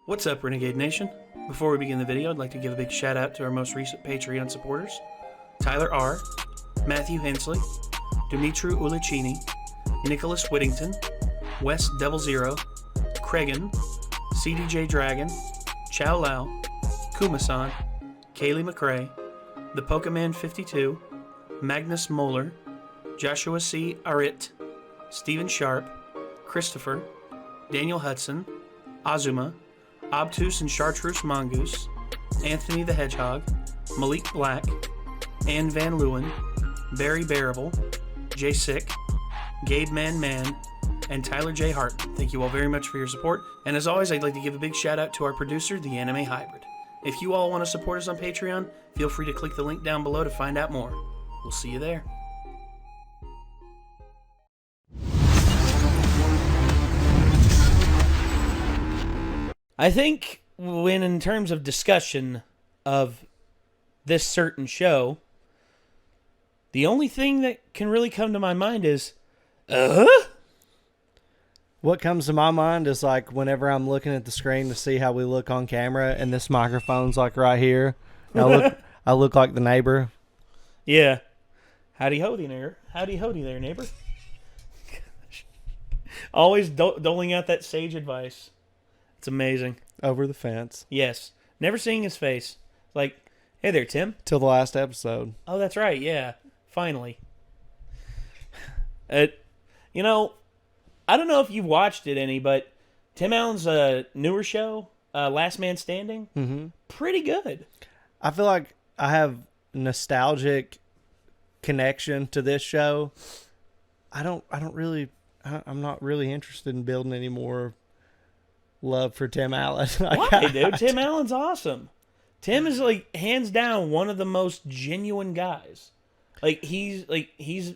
What's up, Renegade Nation? Before we begin the video, I'd like to give a big shout out to our most recent Patreon supporters: Tyler R., Matthew Hensley, Dimitru Ulicini, Nicholas Whittington, Wes Double Zero, Cregan, CDJ Dragon, Chow Lau, Kumasan, Kaylee McRae, The Pokemon 52, Magnus Moeller, Joshua C. Arit, Stephen Sharp, Christopher, Daniel Hudson, Azuma, Obtuse and Chartreuse Mongoose, Anthony the Hedgehog, Malik Black, Ann Van Leeuwen, Barry Bearable, Jay Sick, Gabe Man, and Tyler J. Hart. Thank you all very much for your support, and as always, I'd like to give a big shout out to our producer, The Anime Hybrid. If you all want to support us on Patreon, feel free to click the link down below to find out more. We'll see you there. I think when in terms of discussion of this certain show, the only thing that can really come to my mind is, What comes to my mind is like whenever I'm looking at the screen to see how we look on camera, and this microphone's like right here. And I look like the neighbor. Yeah. Howdy ho there. Howdy ho there, neighbor. Always doling out that sage advice. It's amazing. Over the fence. Yes. Never seeing his face. Like, hey there, Tim. Till the last episode. Oh, that's right. Yeah. Finally. You know, I don't know if you've watched it any, but Tim Allen's newer show, Last Man Standing, pretty good. I feel like I have nostalgic connection to this show. I'm not really interested in building any more love for Tim Allen. Why, dude? Tim Allen's awesome. Tim is like hands down one of the most genuine guys. He's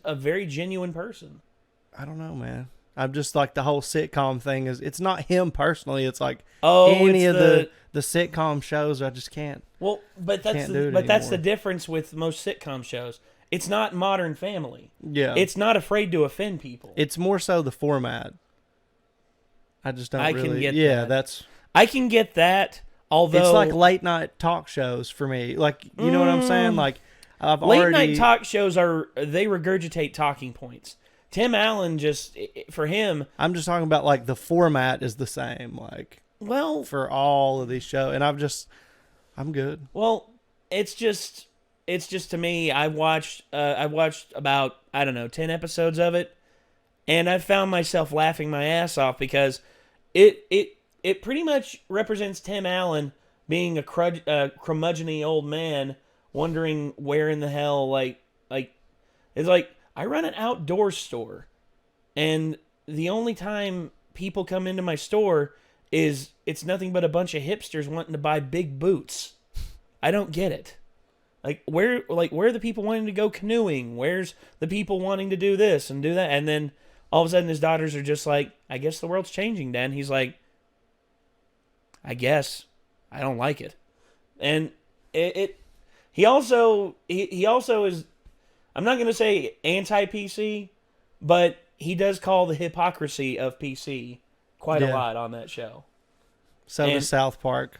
a very genuine person. I don't know, man. I'm just like the whole sitcom thing it's not him personally. It's like any of the sitcom shows. I just can't. Well, but that's the difference with most sitcom shows. It's not Modern Family. Yeah, it's not afraid to offend people. It's more so the format. I just don't. I can get that. I can get that. Although it's like late night talk shows for me. Like, you know what I'm saying? Like, late night talk shows they regurgitate talking points. Tim Allen for him. I'm just talking about like the format is the same. Like, well, for all of these shows, and I'm good. Well, it's just to me. I watched about 10 episodes of it, and I found myself laughing my ass off because it pretty much represents Tim Allen being a curmudgeon-y old man wondering where in the hell it's like, I run an outdoor store, and the only time people come into my store is it's nothing but a bunch of hipsters wanting to buy big boots. I don't get it. Where are the people wanting to go canoeing? Where's the people wanting to do this and do that? And then all of a sudden his daughters are just like, I guess the world's changing, Dan. He's like, I guess. I don't like it. And he also is, I'm not going to say anti-PC, but he does call the hypocrisy of PC quite a lot on that show. So does South Park.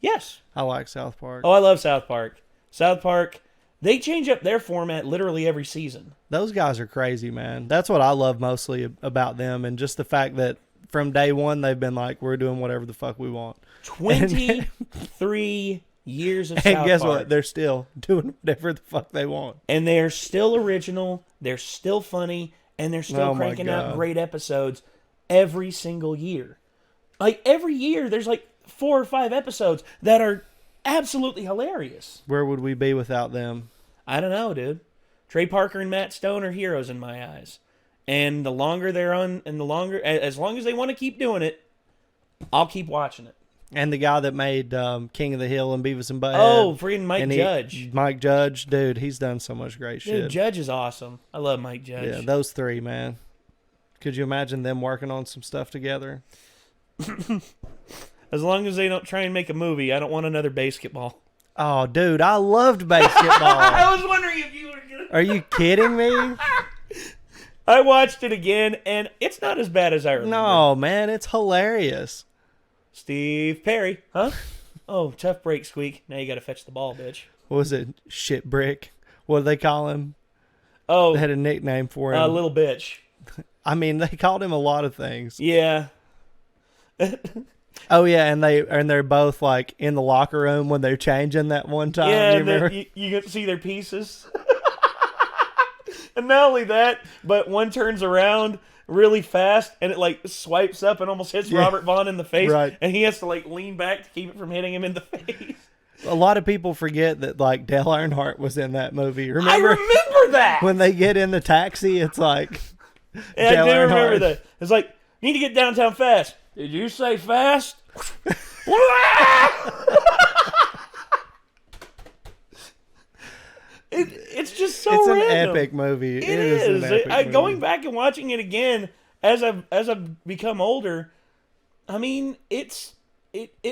Yes. I like South Park. Oh, I love South Park. South Park, they change up their format literally every season. Those guys are crazy, man. That's what I love mostly about them, and just the fact that from day one they've been like, we're doing whatever the fuck we want. 23 years of South Park. And guess what? They're still doing whatever the fuck they want. And they're still original, they're still funny, and they're still cranking out great episodes every single year. Like, every year, there's like 4 or 5 episodes that are absolutely hilarious. Where would we be without them? I don't know, dude. Trey Parker and Matt Stone are heroes in my eyes. And the longer they're on, and as long as they want to keep doing it, I'll keep watching it. And the guy that made King of the Hill and Beavis and Butthead. Oh, freaking Mike Judge. Mike Judge, dude, he's done so much great shit. Dude, Judge is awesome. I love Mike Judge. Yeah, those three, man. Could you imagine them working on some stuff together? As long as they don't try and make a movie, I don't want another basketball. Oh, dude, I loved basketball. I was wondering if you were going to... Are you kidding me? I watched it again, and it's not as bad as I remember. No, man, it's hilarious. Steve Perry, huh? Oh, tough break, Squeak. Now you got to fetch the ball, bitch. What was it? Shit brick. What do they call him? Oh, They had a nickname for him. little bitch. I mean, they called him a lot of things. Yeah. Oh yeah, and they're both like in the locker room when they're changing that one time. Yeah, you you get to see their pieces. And not only that, but one turns around really fast and it like swipes up and almost hits Robert Vaughn in the face. Right. And he has to like lean back to keep it from hitting him in the face. A lot of people forget that like Dale Earnhardt was in that movie. I remember that. When they get in the taxi, it's like Yeah, I do remember that. It's like, need to get downtown fast. Did you say fast? It's just so it's random. an epic movie. It is. An epic movie. Going back and watching it again as I've become older, I mean, it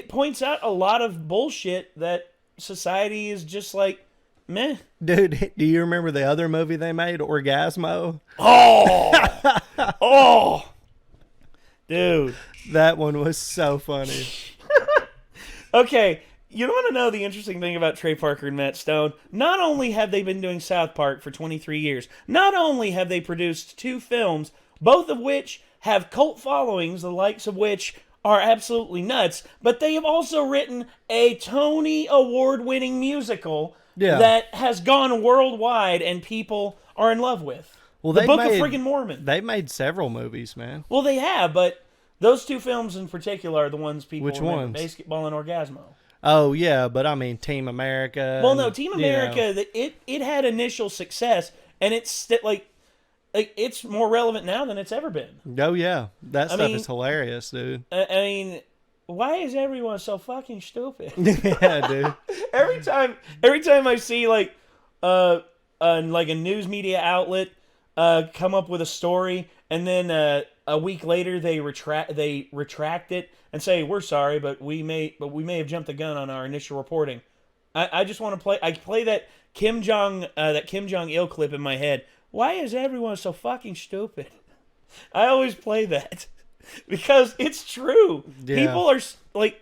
points out a lot of bullshit that society is just like, meh. Dude, do you remember the other movie they made, Orgasmo? Oh, oh, dude, that one was so funny. Okay, you want to know the interesting thing about Trey Parker and Matt Stone? Not only have they been doing South Park for 23 years, not only have they produced 2 films, both of which have cult followings, the likes of which are absolutely nuts, but they have also written a Tony Award-winning musical that has gone worldwide and people are in love with. Well, the Book of Friggin' Mormon. They made several movies, man. Well, they have, but those 2 films in particular are the ones people Which remember. ones? Basketball and Orgasmo. Oh, yeah, but I mean Team America. Well, no, Team America, it had initial success, and it's like it's more relevant now than it's ever been. Oh, yeah. That stuff is hilarious, dude. I mean, why is everyone so fucking stupid? Yeah, dude. Every time I see like a news media outlet come up with a story, and then a week later they retract it and say, we're sorry, but we may have jumped the gun on our initial reporting. I just want to play that Kim Jong Il clip in my head. Why is everyone so fucking stupid? I always play that because it's true. Yeah.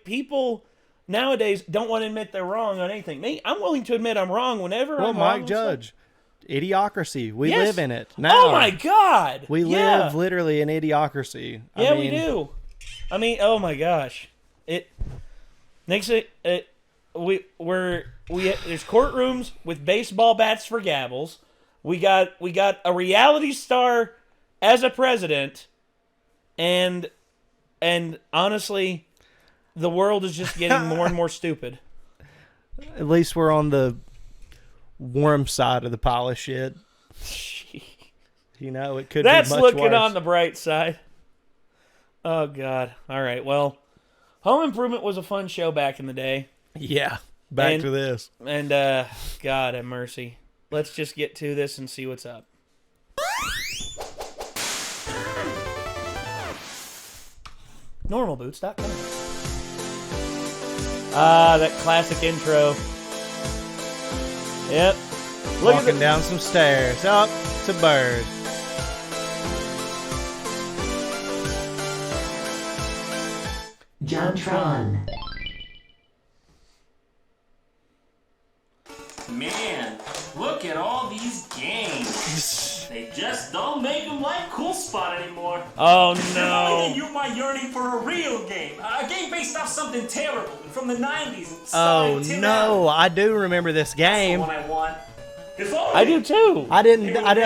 People nowadays don't want to admit they're wrong on anything. I'm willing to admit I'm wrong whenever I'm wrong. Well, Mike Judge. Idiocracy. We live in it now. Oh my God. We live literally in idiocracy. I mean, we do. I mean, oh my gosh. There's courtrooms with baseball bats for gavels. We got a reality star as a president, and honestly, the world is just getting more and more stupid. At least we're on the warm side of the pile of shit. You know, it could be much worse. That's looking on the bright side. Oh, God. All right, well, Home Improvement was a fun show back in the day. Yeah, back to this. And, God have mercy. Let's just get to this and see what's up. Normalboots.com. Ah, that classic intro. Yep. Walking down some stairs. Oh, it's a bird. Jontron. Man, look at all these games. They just don't make them like Cool Spot anymore. Oh no. Reminded you my yearning for a real game. A game based off something terrible from the 90s. Oh no, I do remember this game. That's the one I want. I do too. I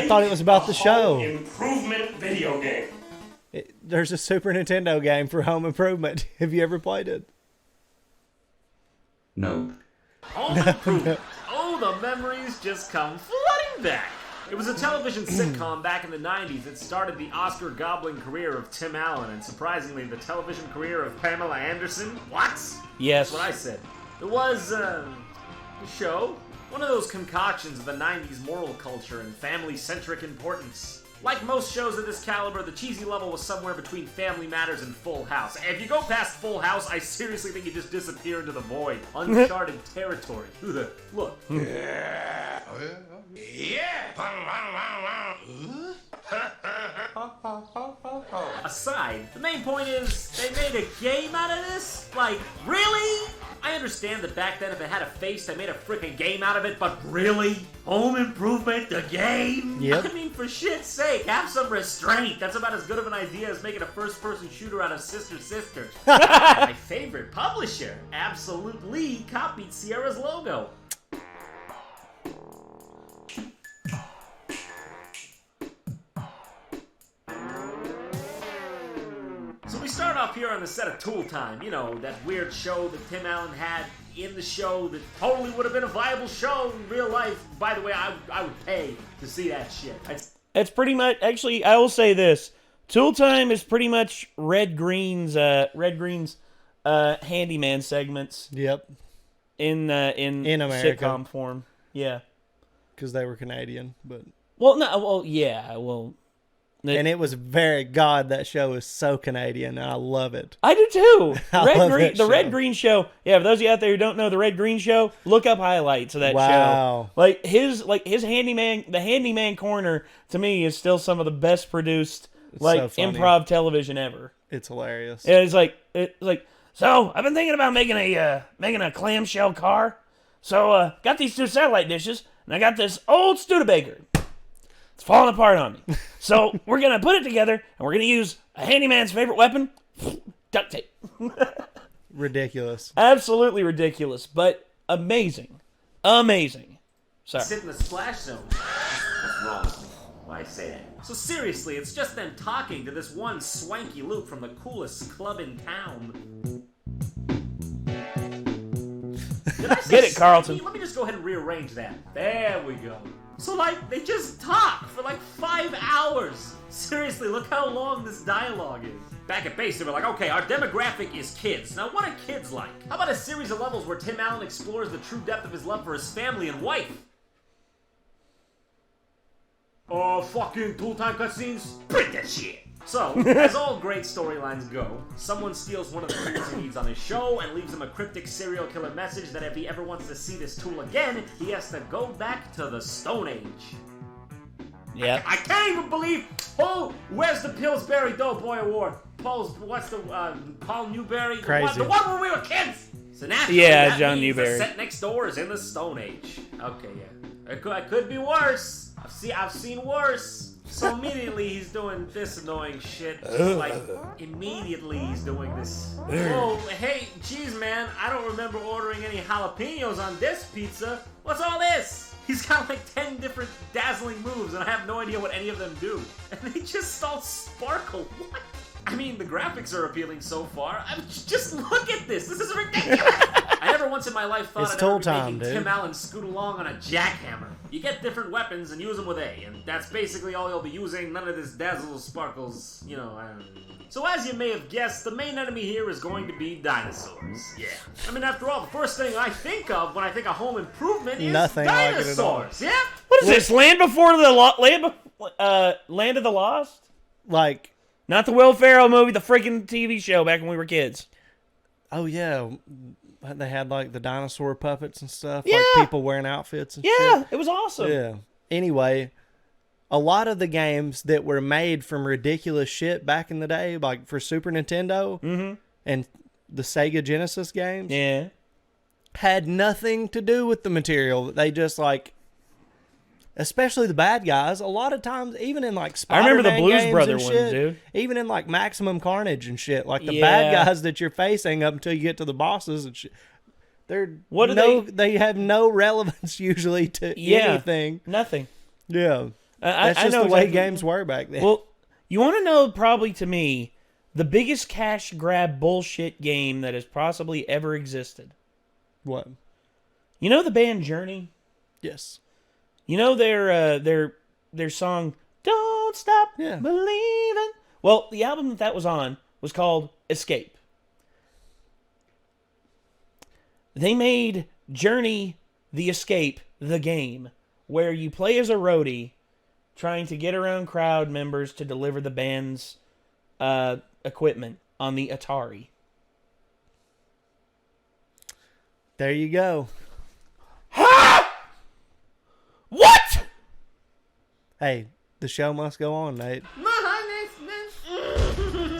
thought it was about the show. Improvement video game. There's a Super Nintendo game for Home Improvement. Have you ever played it? No. Home Improvement. Oh, the memories just come flooding back. It was a television sitcom back in the 90s that started the Oscar-gobbling career of Tim Allen and, surprisingly, the television career of Pamela Anderson. What? Yes. That's what I said. It was, a show. One of those concoctions of the 90s moral culture and family-centric importance. Like most shows of this caliber, the cheesy level was somewhere between Family Matters and Full House. If you go past Full House, I seriously think you just disappear into the void. Uncharted territory. Look. Yeah. aside, the main point is they made a game out of this? Like, really? I understand that back then if it had a face, they made a freaking game out of it, but really? Home Improvement, the game? Yep. I mean, for shit's sake, have some restraint. That's about as good of an idea as making a first-person shooter out of Sister Sister. My favorite publisher absolutely copied Sierra's logo. So we start off here on the set of Tool Time. You know, that weird show that Tim Allen had in the show that totally would have been a viable show in real life. By the way, I would pay to see that shit. It's pretty much, actually, I will say this. Tool Time is pretty much Red Green's handyman segments. Yep. In America. sitcom form. Yeah. Because they were Canadian, but... And it was that show is so Canadian, and I love it. I do too. The Red Green Show. Yeah, for those of you out there who don't know the Red Green Show, look up highlights of that show. Like his handyman, the handyman corner to me is still some of the best produced so improv television ever. It's hilarious. Yeah, it's like so I've been thinking about making a clamshell car. So got these 2 satellite dishes, and I got this old Studebaker. It's falling apart on me. So we're going to put it together, and we're going to use a handyman's favorite weapon, duct tape. Ridiculous. Absolutely ridiculous, but amazing. Amazing. Sorry. Sit in the splash zone. What's wrong with me? Why I say that? So seriously, it's just them talking to this one swanky Luke from the coolest club in town. Get it, Carlton. Let me just go ahead and rearrange that. There we go. So, they just talk for 5 hours. Seriously, look how long this dialogue is. Back at base, they were like, okay, our demographic is kids. Now, what are kids like? How about a series of levels where Tim Allen explores the true depth of his love for his family and wife? Fucking Tool Time cutscenes? Print that shit! So, as all great storylines go, someone steals one of the tools he needs on his show and leaves him a cryptic serial killer message that if he ever wants to see this tool again, he has to go back to the Stone Age. Yeah. I can't even believe. Oh, where's the Pillsbury Doughboy Award? Paul Newberry? Crazy. The one where we were kids. So naturally, yeah, John Newberry. The set next door is in the Stone Age. Okay, yeah. It could be worse. I've seen worse. So immediately he's doing this annoying shit. Immediately he's doing this. Oh, hey, geez, man, I don't remember ordering any jalapenos on this pizza. What's all this? He's got 10 different dazzling moves, and I have no idea what any of them do. And they just all sparkle. What? I mean, the graphics are appealing so far. Just look at this. This is ridiculous. I never once in my life thought I'd ever be making Tim Allen scoot along on a jackhammer. You get different weapons and use them with A, and that's basically all you'll be using. None of this dazzle sparkles, I don't know. So as you may have guessed, the main enemy here is going to be dinosaurs. Yeah. I mean, after all, the first thing I think of when I think of Home Improvement is nothing dinosaurs. like it at all. Yeah? What is this? Land of the Lost? Not the Will Ferrell movie, the freaking TV show back when we were kids. Oh, yeah. They had, the dinosaur puppets and stuff. Yeah. People wearing outfits and shit. Yeah, it was awesome. Yeah. Anyway, a lot of the games that were made from ridiculous shit back in the day, for Super Nintendo and the Sega Genesis games, had nothing to do with the material. They just, especially the bad guys, a lot of times, even in Spider-Man I remember the Blues games Brother and ones, shit, dude. even in Maximum Carnage and shit, the bad guys that you're facing up until you get to the bosses and shit, they have no relevance usually to anything. Nothing. Yeah. That's just the way games were back then. Well, you want to know probably to me the biggest cash grab bullshit game that has possibly ever existed. What? You know the band Journey? Yes. You know their song "Don't Stop Believing"? Well, the album that was on was called Escape. They made Journey the Escape the game, where you play as a roadie trying to get around crowd members to deliver the band's equipment on the Atari. There you go. What? Hey, the show must go on, Nate.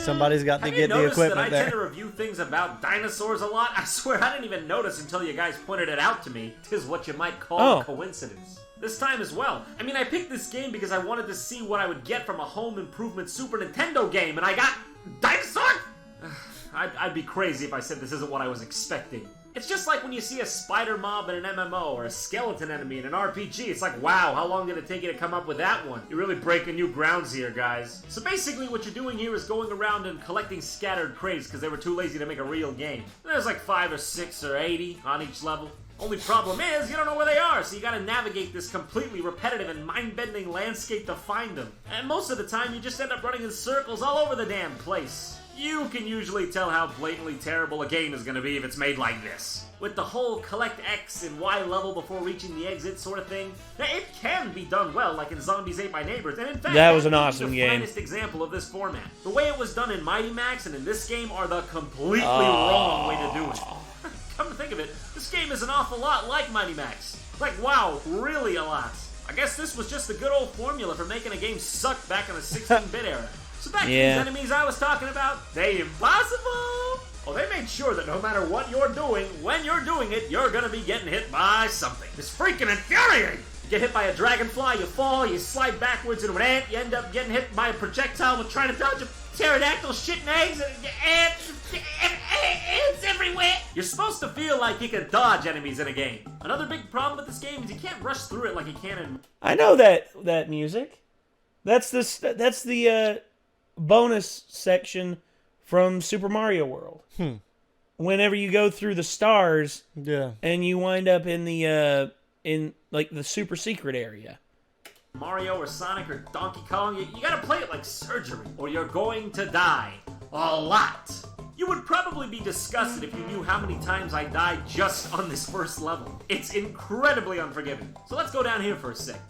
Somebody's got to Have get you the noticed that I equipment tend to there. review things about dinosaurs a lot? I swear I didn't even notice until you guys pointed it out to me. 'Tis what you might call a coincidence. This time as well. I mean, I picked this game because I wanted to see what I would get from a home improvement Super Nintendo game, and I got dinosaurs? I'd be crazy if I said this isn't what I was expecting. It's just like when you see a spider mob in an MMO or a skeleton enemy in an RPG. It's like, wow, how long did it take you to come up with that one? You're really breaking new grounds here, guys. So basically what you're doing here is going around and collecting scattered crates because they were too lazy to make a real game. There's like 5 or 6 or 80 on each level. Only problem is, you don't know where they are, so you gotta navigate this completely repetitive and mind-bending landscape to find them. And most of the time, you just end up running in circles all over the damn place. You can usually tell how blatantly terrible a game is gonna be if it's made like this. With the whole collect X and Y level before reaching the exit sort of thing, it can be done well, like in Zombies Ate My Neighbors, and in fact, that was an awesome the game. finest example of this format. The way it was done in Mighty Max and in this game are the completely wrong way to do it. Come to think of it, this game is an awful lot like Mighty Max. Like, wow, really a lot. I guess this was just the good old formula for making a game suck back in the 16-bit era. So back to these enemies I was talking about, they impossible! Oh, they made sure that no matter what you're doing, when you're doing it, you're gonna be getting hit by something. It's freaking infuriating! You get hit by a dragonfly, you fall, you slide backwards into an ant, you end up getting hit by a projectile while trying to dodge a pterodactyl shitting eggs, and ants everywhere! You're supposed to feel like you can dodge enemies in a game. Another big problem with this game is you can't rush through it like you can in... I know that music. That's the bonus section from Super Mario World. Whenever you go through the stars, and you wind up in the the super secret area. Mario or Sonic or Donkey Kong, you gotta play it like surgery, or you're going to die. A lot. You would probably be disgusted if you knew how many times I died just on this first level. It's incredibly unforgiving. So let's go down here for a sec.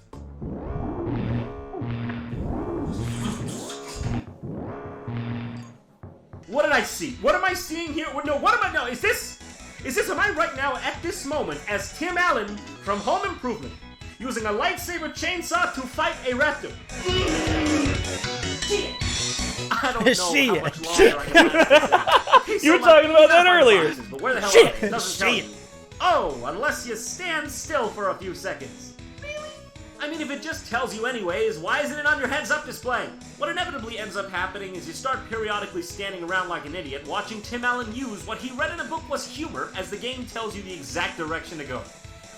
What did I see? What am I seeing here? No, what am I? No, is this, am I right now at this moment as Tim Allen from Home Improvement using a lightsaber chainsaw to fight a raptor? I don't know how much longer I can last this. You were talking about that earlier. But where the hell are they? It doesn't tell you. Oh, unless you stand still for a few seconds. I mean, if it just tells you anyways, why isn't it on your heads-up display? What inevitably ends up happening is you start periodically standing around like an idiot, watching Tim Allen use what he read in a book was humor as the game tells you the exact direction to go.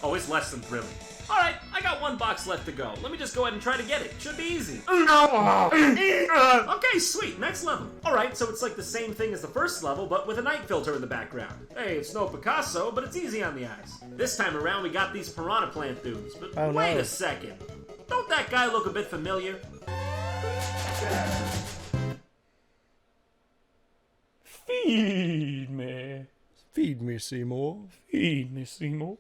Oh, it's less than thrilling. Alright, I got one box left to go. Let me just go ahead and try to get it. Should be easy. Okay, sweet. Next level. Alright, so it's like the same thing as the first level, but with a night filter in the background. Hey, it's no Picasso, but it's easy on the eyes. This time around, we got these piranha plant dudes. But wait a second. Don't that guy look a bit familiar? Feed me. Feed me, Seymour. Feed me, Seymour.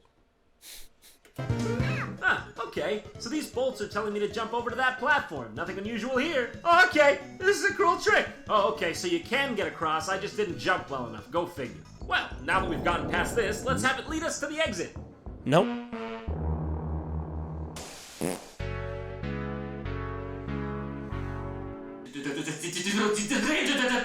Ah, okay. So these bolts are telling me to jump over to that platform. Nothing unusual here. Oh, okay. This is a cool trick. Oh, okay, so you can get across. I just didn't jump well enough. Go figure. Well, now that we've gotten past this, let's have it lead us to the exit. Nope.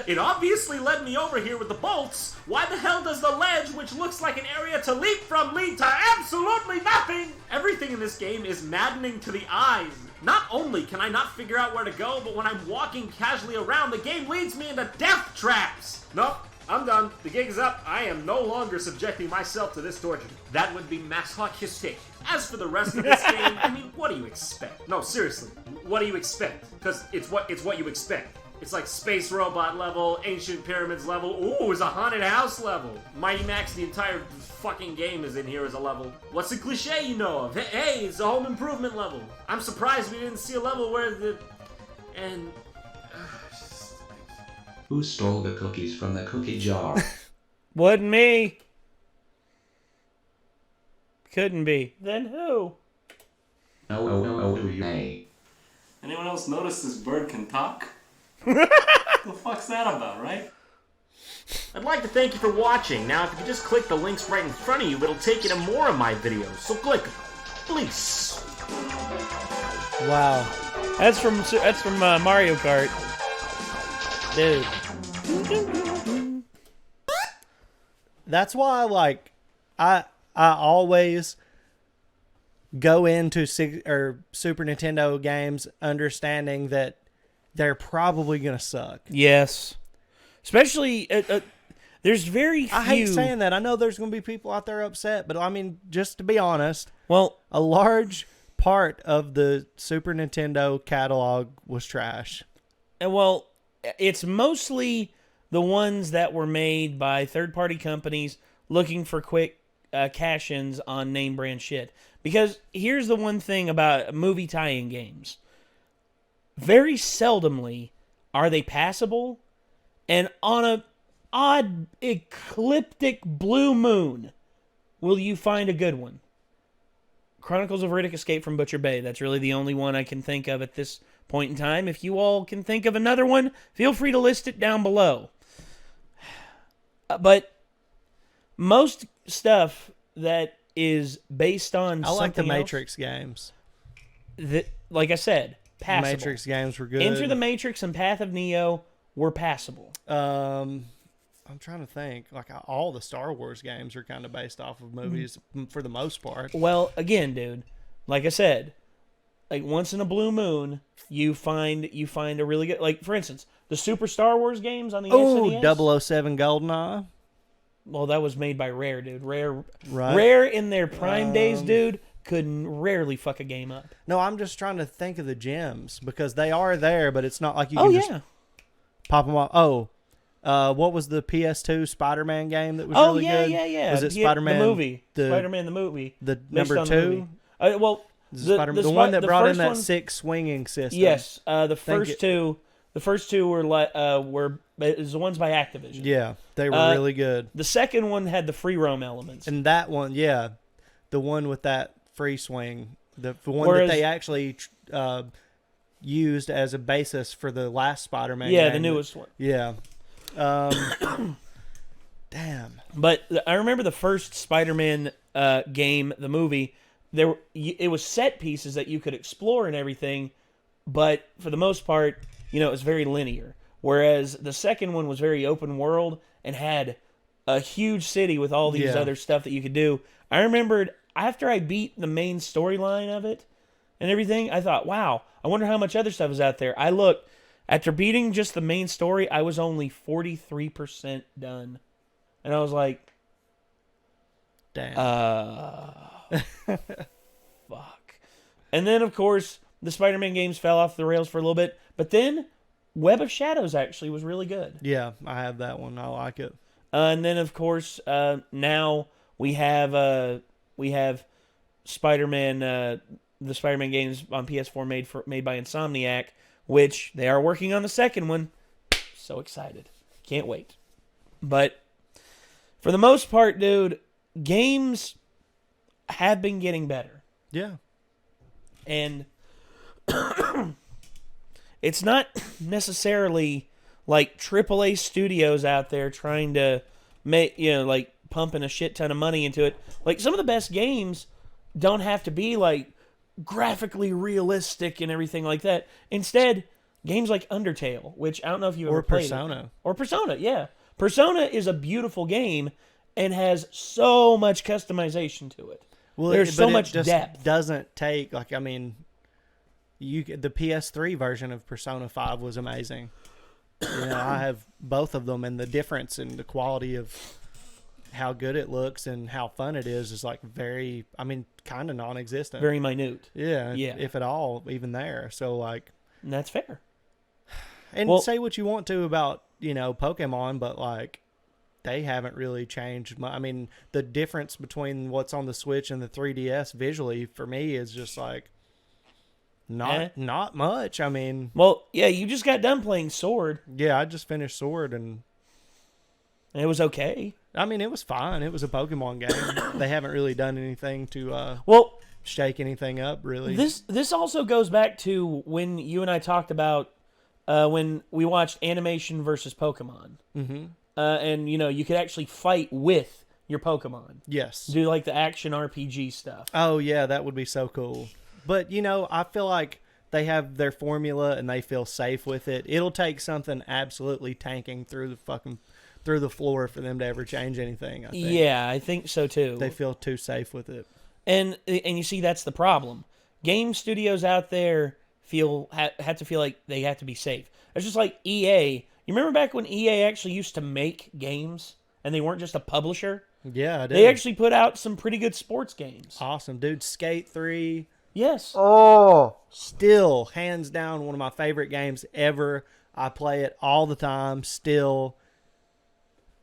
It obviously led me over here with the bolts. Why the hell does the ledge, which looks like an area to leap from, lead to absolutely nothing? Everything in this game is maddening to the eyes. Not only can I not figure out where to go, but when I'm walking casually around, the game leads me into death traps. Nope. I'm done. The gig is up. I am no longer subjecting myself to this torture. That would be masochistic. As for the rest of this game, I mean, what do you expect? No, seriously, what do you expect? Because it's what you expect. It's like Space Robot level, Ancient Pyramids level, ooh, it's a Haunted House level. Mighty Max, the entire fucking game is in here as a level. What's the cliche you know of? Hey, it's a Home Improvement level. I'm surprised we didn't see a level where the... And... Who stole the cookies from the cookie jar? Wasn't me. Couldn't be. Then who? No, you may. Anyone else notice this bird can talk? The fuck's that about, right? I'd like to thank you for watching. Now, if you just click the links right in front of you, it'll take you to more of my videos. So click them, please. Wow. That's from Mario Kart. Dude. That's why, like, I always go into Super Nintendo games understanding that they're probably gonna suck. Yes. Especially, there's very few... I hate saying that. I know there's gonna be people out there upset, but I mean, just to be honest, well, a large part of the Super Nintendo catalog was trash. Well, it's mostly the ones that were made by third-party companies looking for quick cash-ins on name-brand shit. Because here's the one thing about movie tie-in games. Very seldomly are they passable, and on a odd ecliptic blue moon will you find a good one. Chronicles of Riddick Escape from Butcher Bay. That's really the only one I can think of at this point in time. If you all can think of another one, feel free to list it down below. But most stuff that is based on I like the something else, Matrix games. that, like I said, passable. Matrix games were good. Enter the Matrix and Path of Neo were passable. I'm trying to think. Like, all the Star Wars games are kind of based off of movies for the most part. Well, again, dude, like I said, like once in a blue moon, you find a really good, like for instance, the Super Star Wars games on the SNES. Oh, 007 GoldenEye. Well, that was made by Rare, dude. Right. Rare in their prime days, dude, could rarely fuck a game up. No, I'm just trying to think of the gems because they are there, but it's not like you Oh can yeah. just pop them off. Oh, what was the PS2 Spider-Man game that was really good? Yeah. Was it Spider-Man the movie? the- Spider-Man the movie. The based number on the 2? movie. Well, The one that brought in first that one- 6 swinging system. Yes, the first two were it was the ones by Activision. Yeah, they were really good. The second one had the free roam elements. And that one, yeah, the one with that free swing, the one Whereas- that they actually used as a basis for the last Spider-Man yeah, game. the newest one. Yeah. Damn. But I remember the first Spider-Man game, the movie. It was set pieces that you could explore and everything, but for the most part, it was very linear. Whereas the second one was very open world and had a huge city with all these other stuff that you could do. I remembered after I beat the main storyline of it and everything, I thought, wow, I wonder how much other stuff is out there. I looked. After beating just the main story, I was only 43% done. And I was like, Damn. fuck. And then, of course, the Spider-Man games fell off the rails for a little bit. But then, Web of Shadows actually was really good. Yeah, I have that one. I like it. And then, of course, now we have Spider-Man, the Spider-Man games on PS4 made by Insomniac, which they are working on the second one. So excited. Can't wait. But for the most part, dude, games have been getting better. Yeah. And it's not necessarily like AAA studios out there trying to make, like pumping a shit ton of money into it. Like some of the best games don't have to be like graphically realistic and everything like that. Instead, games like Undertale, which I don't know if you ever played it. Or Persona, yeah. Persona is a beautiful game and has so much customization to it. Well, there's so much just depth. Doesn't take the PS3 version of Persona 5 was amazing. I have both of them, and the difference in the quality of how good it looks and how fun it is like very, kind of non-existent. Very minute. Yeah, Yeah. if at all, even there. So like, And that's fair. and say what you want to about Pokemon, but like, they haven't really changed. The difference between what's on the Switch and the 3DS visually for me is just like not much. Well, yeah, you just got done playing Sword, Yeah, I just finished Sword, and and it was okay. it was fine. It was a Pokemon game. They haven't really done anything to Well, shake anything up, really. this also goes back to when you and I talked about when we watched Animation versus Pokemon. Mm-hmm. And, you could actually fight with your Pokemon. Yes. Do, like, the action RPG stuff. Oh, yeah, that would be so cool. But, I feel like they have their formula and they feel safe with it. It'll take something absolutely tanking through the floor for them to ever change anything, I think. Yeah, I think so too. They feel too safe with it. And you see, that's the problem. Game studios out there have to feel like they have to be safe. It's just like EA. You remember back when EA actually used to make games and they weren't just a publisher? Yeah, I did. They actually put out some pretty good sports games. Awesome, dude. Skate 3. Yes. Oh, still hands down one of my favorite games ever. I play it all the time still.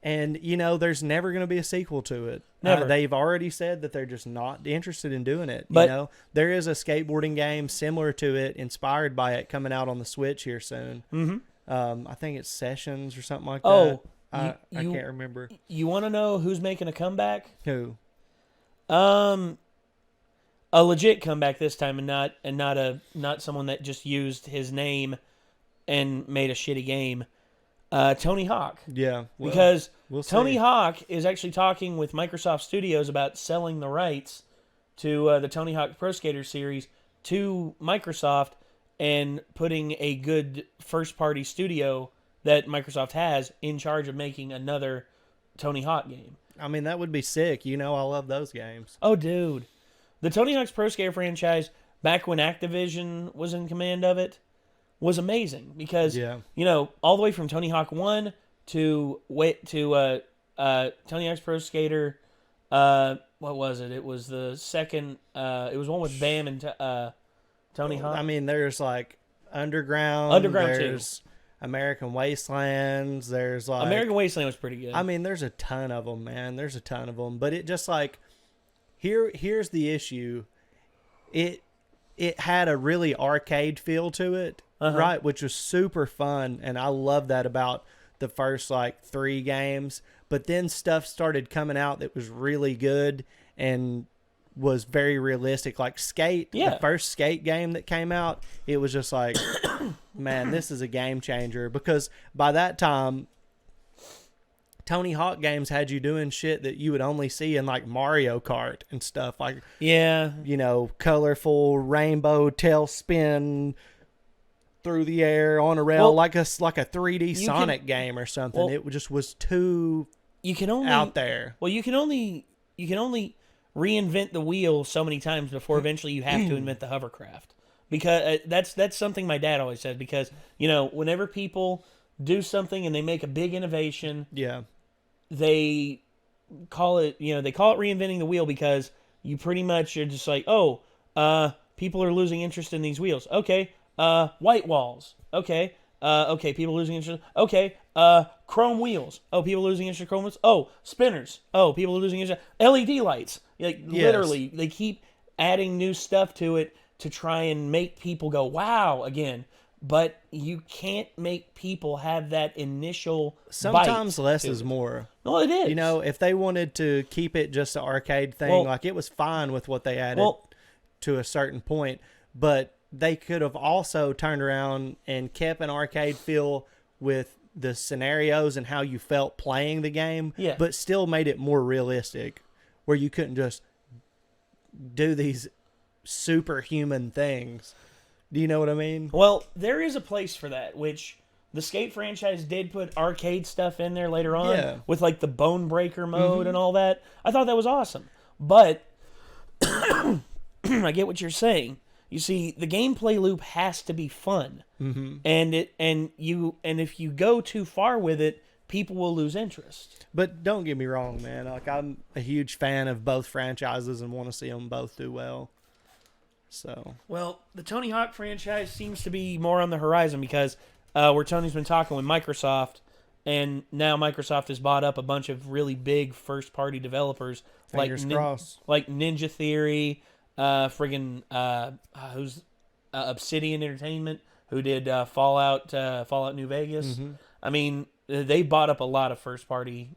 And, you know, there's never going to be a sequel to it. Never. They've already said that they're just not interested in doing it. But, you know, there is a skateboarding game similar to it, inspired by it, coming out on the Switch here soon. Mm-hmm. I think it's Sessions or something like Oh, that. I can't remember. You want to know who's making a comeback? Who? A legit comeback this time, and not someone that just used his name and made a shitty game. Tony Hawk. Yeah. Well, Because we'll see. Tony Hawk is actually talking with Microsoft Studios about selling the rights to the Tony Hawk Pro Skater series to Microsoft and putting a good first-party studio that Microsoft has in charge of making another Tony Hawk game. I mean, that would be sick. You know, I love those games. Oh, dude. The Tony Hawk's Pro Skater franchise, back when Activision was in command of it, was amazing because, you know, all the way from Tony Hawk 1 to Tony Hawk's Pro Skater, what was it? It was the second, it was one with Bam and Tony Hawk. I mean, there's like Underground. Underground there's American Wastelands. There's like American Wasteland was pretty good. I mean, there's a ton of them, man. There's a ton of them. But it just like, here's the issue. It had a really arcade feel to it, right? Which was super fun. And I love that about the first like 3 games. But then stuff started coming out that was really good and was very realistic. Like Skate, the first Skate game that came out, it was just like, man, this is a game changer. Because by that time, Tony Hawk games had you doing shit that you would only see in like Mario Kart and stuff. Like, you know, colorful rainbow tail spin through the air on a rail, like a 3D Sonic game or something. It just was too out there. Well, you can only reinvent the wheel so many times before eventually you have to invent the hovercraft. Because that's something my dad always said. Because, you know, whenever people do something and they make a big innovation, they call it reinventing the wheel, because you pretty much are just like, people are losing interest in these wheels. Okay, white walls. Okay, people losing interest. Okay, chrome wheels. Oh, people losing interest in chrome wheels. Oh, spinners. Oh, people are losing interest. LED lights. Like, literally, they keep adding new stuff to it to try and make people go, wow, again. But you can't make people have that initial Sometimes less is more. Well, it is. You know, if they wanted to keep it just an arcade thing, like it was fine with what they added to a certain point, but they could have also turned around and kept an arcade feel with the scenarios and how you felt playing the game, but still made it more realistic, where you couldn't just do these superhuman things. Do you know what I mean? Well, there is a place for that, which the Skate franchise did put arcade stuff in there later on with like the Bone Breaker mode and all that. I thought that was awesome. But I get what you're saying. You see, the gameplay loop has to be fun. And if you go too far with it, people will lose interest. But don't get me wrong, man. Like, I'm a huge fan of both franchises and want to see them both do well. So, well, the Tony Hawk franchise seems to be more on the horizon, because where Tony's been talking with Microsoft, and now Microsoft has bought up a bunch of really big first-party developers, fingers crossed, like Ninja Theory, who's Obsidian Entertainment, who did Fallout New Vegas. I mean, they bought up a lot of first parties,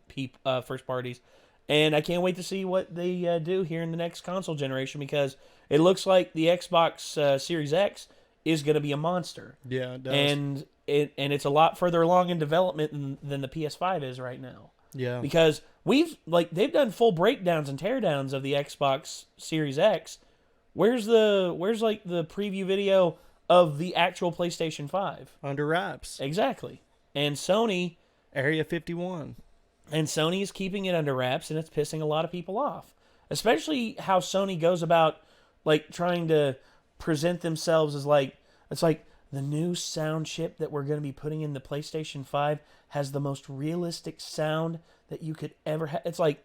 and I can't wait to see what they do here in the next console generation, because it looks like the Xbox Series X is going to be a monster. Yeah, it does. And it's a lot further along in development than the PS5 is right now. Yeah. Because they've done full breakdowns and teardowns of the Xbox Series X. Where's the preview video of the actual PlayStation 5. Under wraps. Exactly. And Sony Area 51. is keeping it under wraps, and it's pissing a lot of people off. Especially how Sony goes about like trying to present themselves as like, it's like the new sound chip that we're going to be putting in the PlayStation 5 has the most realistic sound that you could ever have. It's like,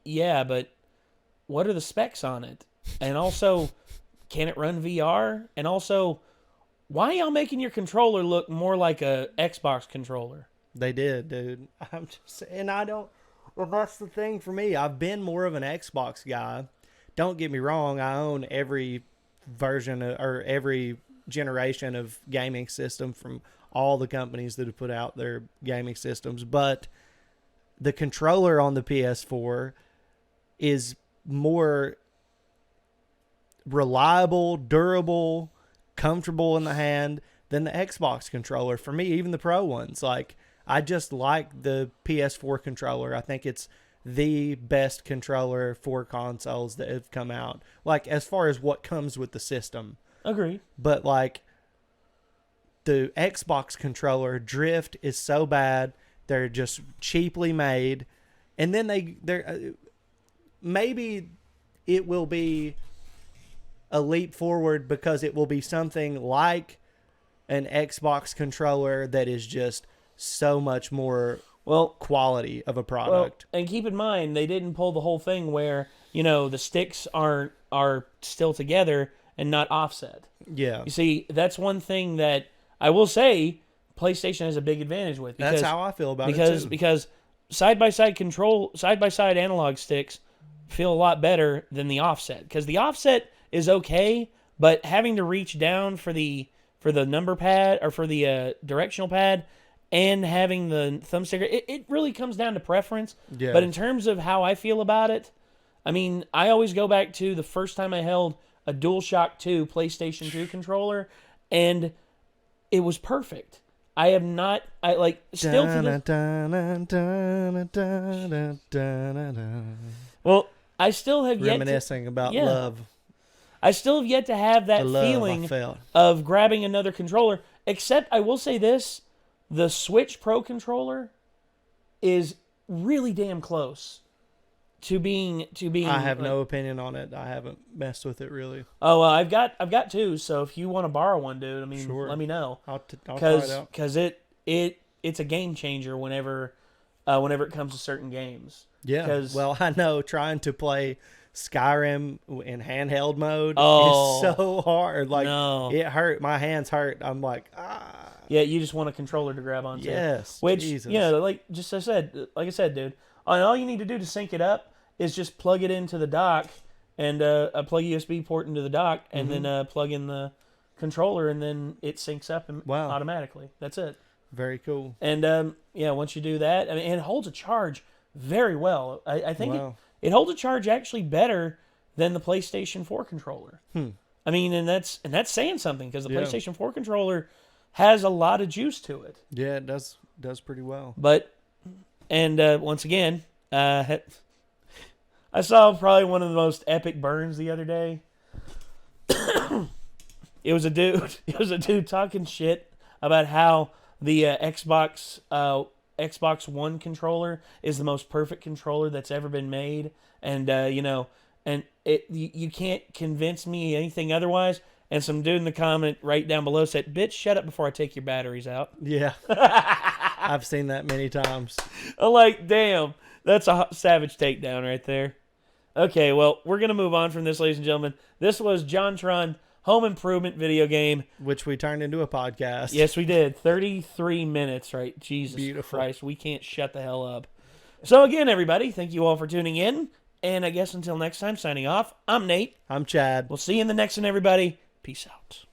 yeah, but what are the specs on it? And also, can it run VR? And also, why are y'all making your controller look more like a Xbox controller? They did, dude. I'm just, and I don't. Well, that's the thing for me. I've been more of an Xbox guy. Don't get me wrong. I own every version or every generation of gaming system from all the companies that have put out their gaming systems. But the controller on the PS4 is more reliable, durable, comfortable in the hand than the Xbox controller. For me, even the Pro ones. Like, I just like the PS4 controller. I think it's the best controller for consoles that have come out. Like, as far as what comes with the system. Agreed. But, like, the Xbox controller drift is so bad. They're just cheaply made. And then they're maybe it will be a leap forward because it will be something like an Xbox controller that is just so much more quality of a product. Well, and keep in mind, they didn't pull the whole thing where, the sticks are still together and not offset. Yeah. You see, that's one thing that I will say PlayStation has a big advantage with. Because, that's how I feel about it too. Because side-by-side analog sticks feel a lot better than the offset. Because the offset is okay, but having to reach down for the number pad or for the directional pad and having the thumbstick, it really comes down to preference. Yeah. But in terms of how I feel about it, I mean, I always go back to the first time I held a DualShock 2 PlayStation 2 controller, and it was perfect. I have not, still to well, I still have yet reminiscing about love. I still have yet to have that feeling of grabbing another controller, except I will say this, the Switch Pro controller is really damn close to being I have no opinion on it. I haven't messed with it really. Oh, well, I've got two, so if you want to borrow one, dude, I mean, sure. Let me know. I'll try it out. Because it's a game changer whenever it comes to certain games. Yeah. Well, I know trying to play Skyrim in handheld mode is so hard. Like, it hurt. My hands hurt. I'm like, Yeah, you just want a controller to grab onto. Yes. Which, Jesus. like I said, dude, all you need to do to sync it up is just plug it into the dock and plug a USB port into the dock and then plug in the controller and then it syncs up automatically. That's it. Very cool. And once you do that, I mean, and it holds a charge very well. I think it holds a charge actually better than the PlayStation 4 controller. I mean, and that's saying something because the PlayStation 4 controller has a lot of juice to it. Yeah, it does pretty well. But once again, I saw probably one of the most epic burns the other day. It was a dude talking shit about how the Xbox One controller is the most perfect controller that's ever been made, and you can't convince me anything otherwise. And some dude in the comment right down below said, "Bitch, shut up before I take your batteries out." Yeah, I've seen that many times. I'm like, damn, that's a savage takedown right there. Okay, well, we're gonna move on from this, ladies and gentlemen. This was JonTron Home Improvement video game, which we turned into a podcast. Yes, we did. 33 minutes, right? Jesus Beautiful. Christ, we can't shut the hell up. So again, everybody, thank you all for tuning in. And I guess until next time, signing off, I'm Nate. I'm Chad. We'll see you in the next one, everybody. Peace out.